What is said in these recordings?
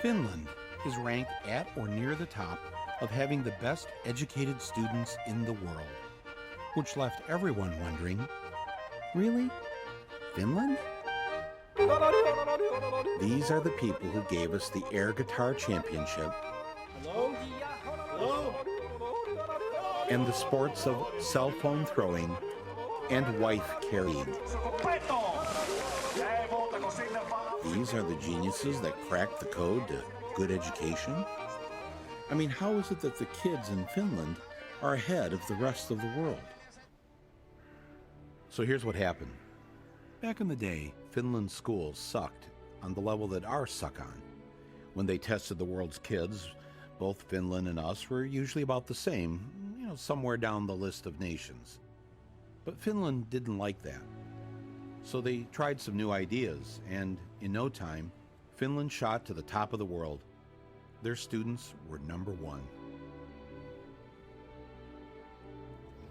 Finland is ranked at or near the top of having the best educated students in the world, which left everyone wondering, really? Finland? These are the people who gave us the air guitar championship and the sports of cell phone throwing and wife carrying. These are the geniuses that cracked the code to good education. I mean, how is it that the kids in Finland are ahead of the rest of the world? So here's what happened. Back in the day, Finland's schools sucked on the level that ours suck on. When they tested the world's kids, both Finland and us were usually about the same, somewhere down the list of nations. But Finland didn't like that. So they tried some new ideas, and in no time, Finland shot to the top of the world. Their students were number one.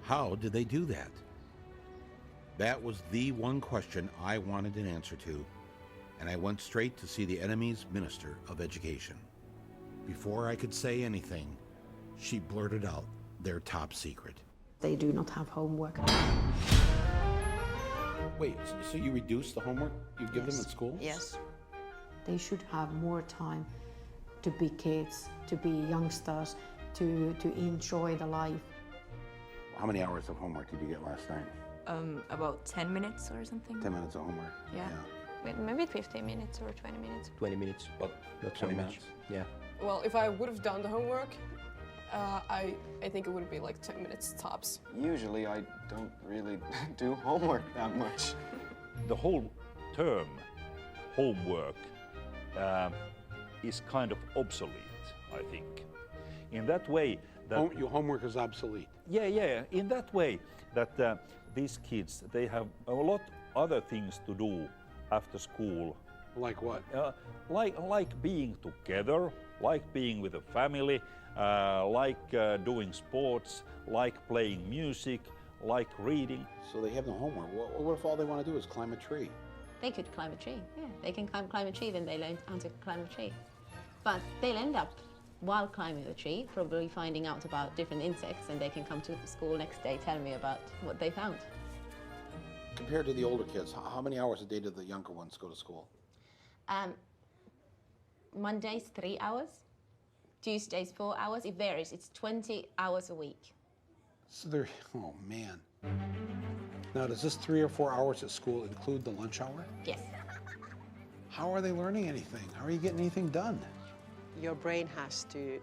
How did they do that? That was the one question I wanted an answer to, and I went straight to see the enemy's Minister of Education. Before I could say anything, she blurted out their top secret. They do not have homework. Wait, so you reduce the homework you give them at school? Yes. They should have more time to be kids, to be youngsters, to enjoy the life. How many hours of homework did you get last night? About 10 minutes or something. 10 minutes of homework? Yeah. Maybe 15 minutes or 20 minutes. 20 minutes, but not so 20 much. minutes? Yeah. Well, if I would have done the homework, I think it would be like 10 minutes tops. Usually I don't really do homework that much. The whole term homework is kind of obsolete, I think. In that way that... Your homework is obsolete? Yeah. In that way that these kids, they have a lot other things to do after school. Like what? Like being together, like being with a family, like doing sports, like playing music, like reading. So they have no homework. What if all they want to do is climb a tree? They could climb a tree, yeah. They can climb a tree, then they learn how to climb a tree. But they'll end up, while climbing the tree, probably finding out about different insects, and they can come to school next day telling me about what they found. Compared to the older kids, how many hours a day do the younger ones go to school? Mondays, 3 hours. Tuesdays, 4 hours. It varies. It's 20 hours a week. So they're, oh man. Now, does this 3 or 4 hours at school include the lunch hour? Yes. How are they learning anything? How are you getting anything done? Your brain has to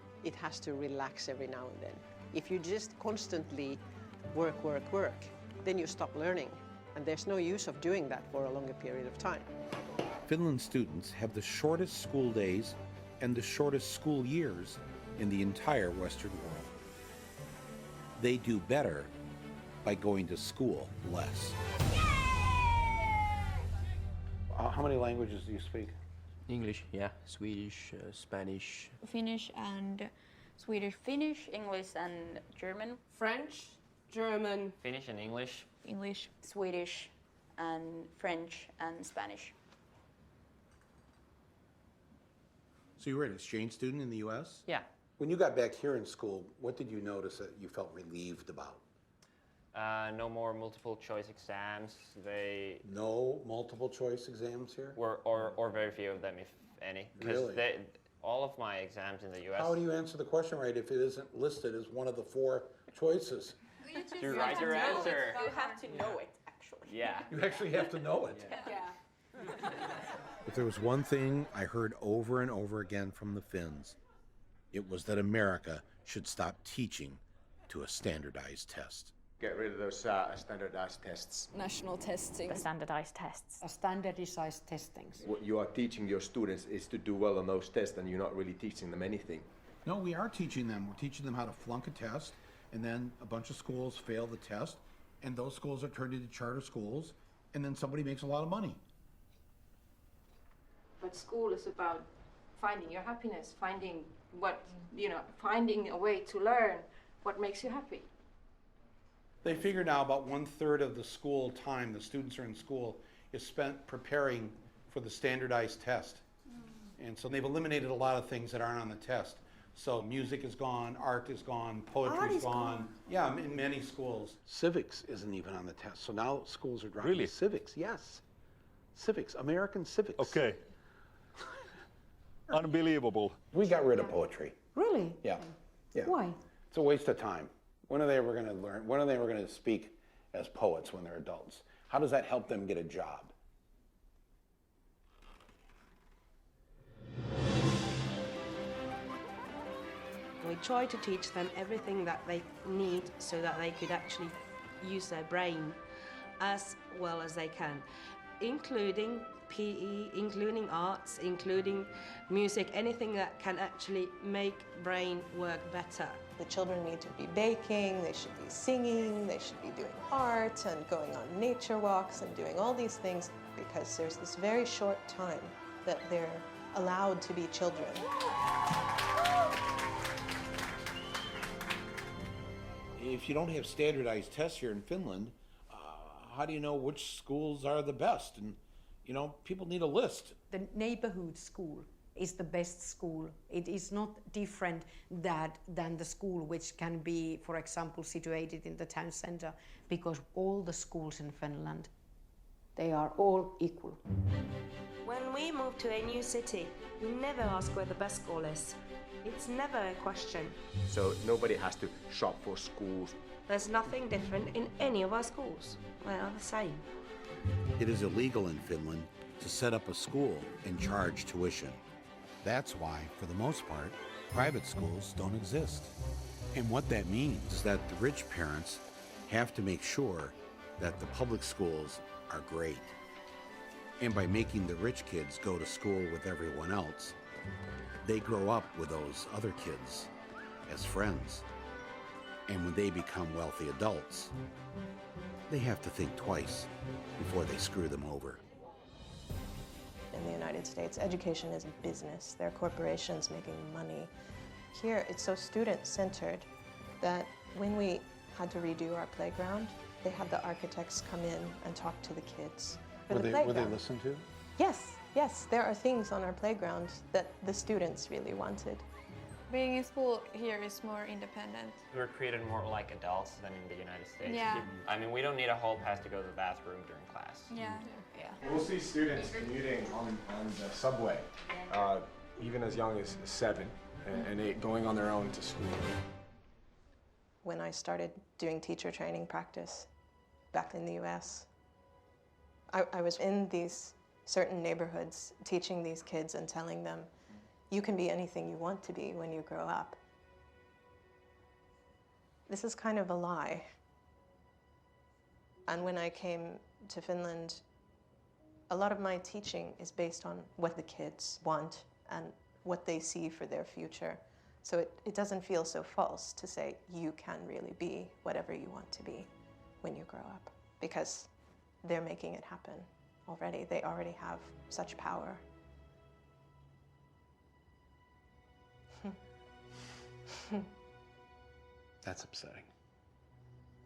relax every now and then. If you just constantly work, then you stop learning. And there's no use of doing that for a longer period of time. Finland students have the shortest school days and the shortest school years in the entire Western world. They do better by going to school less. How many languages do you speak? English, yeah. Swedish, Spanish. Finnish and Swedish. Finnish, English and German. French, German. Finnish and English. English, Swedish and French and Spanish. So you were an exchange student in the U.S.? Yeah. When you got back here in school, what did you notice that you felt relieved about? No more multiple choice exams. No multiple choice exams here? Or very few of them, if any. Really? All of my exams in the U.S. How do you answer the question right if it isn't listed as one of the 4 choices? You write your answer. You have to know it, actually. Yeah. You actually have to know it. Yeah. If there was one thing I heard over and over again from the Finns, it was that America should stop teaching to a standardized test. Get rid of those standardized tests. National testing. The standardized tests. Standardized testings. What you are teaching your students is to do well on those tests, and you're not really teaching them anything. No, we are teaching them. We're teaching them how to flunk a test, and then a bunch of schools fail the test, and those schools are turned into charter schools, and then somebody makes a lot of money. But school is about finding your happiness, finding finding a way to learn what makes you happy. They figure now about 1/3 of the school time the students are in school is spent preparing for the standardized test. And so they've eliminated a lot of things that aren't on the test. So music is gone, art is gone, poetry is gone. Yeah, in many schools. Civics isn't even on the test. So now schools are dropping Really? civics. Yes. Civics, American civics. Okay. Unbelievable. We got rid of poetry. Really? Yeah. Yeah. Why? It's a waste of time. When are they ever going to learn? When are they ever going to speak as poets when they're adults? How does that help them get a job? We try to teach them everything that they need so that they could actually use their brain as well as they can, including PE, including arts, including music, anything that can actually make brain work better. The children need to be baking, they should be singing, they should be doing art and going on nature walks and doing all these things because there's this very short time that they're allowed to be children. If you don't have standardized tests here in Finland, how do you know which schools are the best? And, you know, people need a list. The neighborhood school is the best school. It is not different than the school which can be, for example, situated in the town center, because all the schools in Finland, they are all equal. When we move to a new city, we never ask where the best school is. It's never a question. So nobody has to shop for schools. There's nothing different in any of our schools. They are the same. It is illegal in Finland to set up a school and charge tuition. That's why, for the most part, private schools don't exist. And what that means is that the rich parents have to make sure that the public schools are great. And by making the rich kids go to school with everyone else, they grow up with those other kids as friends. And when they become wealthy adults, they have to think twice before they screw them over. In the United States, education is a business. There are corporations making money. Here, it's so student-centered that when we had to redo our playground, they had the architects come in and talk to the kids. Were they listened to? Yes, yes. There are things on our playground that the students really wanted. Being in school here is more independent. We're treated more like adults than in the United States. Yeah. I mean, we don't need a hall pass to go to the bathroom during class. Yeah. We'll see students commuting on the subway, even as young as 7 and 8, going on their own to school. When I started doing teacher training practice back in the US, I was in these certain neighborhoods teaching these kids and telling them, you can be anything you want to be when you grow up. This is kind of a lie. And when I came to Finland, a lot of my teaching is based on what the kids want and what they see for their future. So it doesn't feel so false to say you can really be whatever you want to be when you grow up, because they're making it happen already. They already have such power. That's upsetting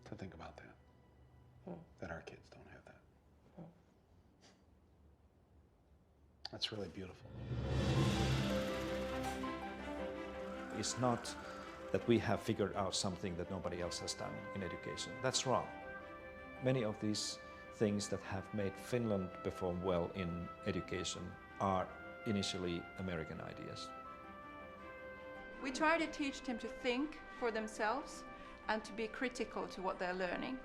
to think about that, that our kids don't have that. That's really beautiful. It's not that we have figured out something that nobody else has done in education. That's wrong. Many of these things that have made Finland perform well in education are initially American ideas. We try to teach them to think for themselves and to be critical to what they're learning.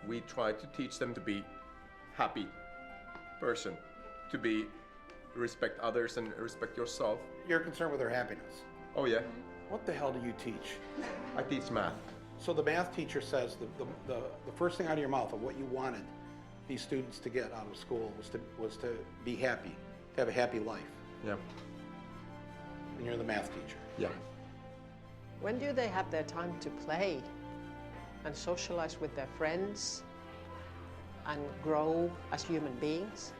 We try to teach them to be happy person, to be respect others and respect yourself. You're concerned with their happiness. Oh yeah. What the hell do you teach? I teach math. So the math teacher says the first thing out of your mouth of what you wanted these students to get out of school was to be happy, to have a happy life. Yeah. And you're the math teacher. Yeah. When do they have their time to play and socialize with their friends and grow as human beings?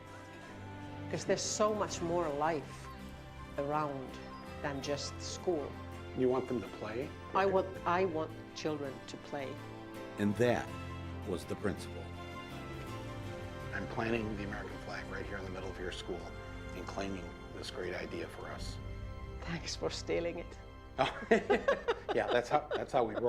Because there's so much more life around than just school. You want them to play? I want children to play. And that was the principle. I'm planting the American flag right here in the middle of your school and claiming this great idea for us. Thanks for stealing it. Yeah, that's how we roll.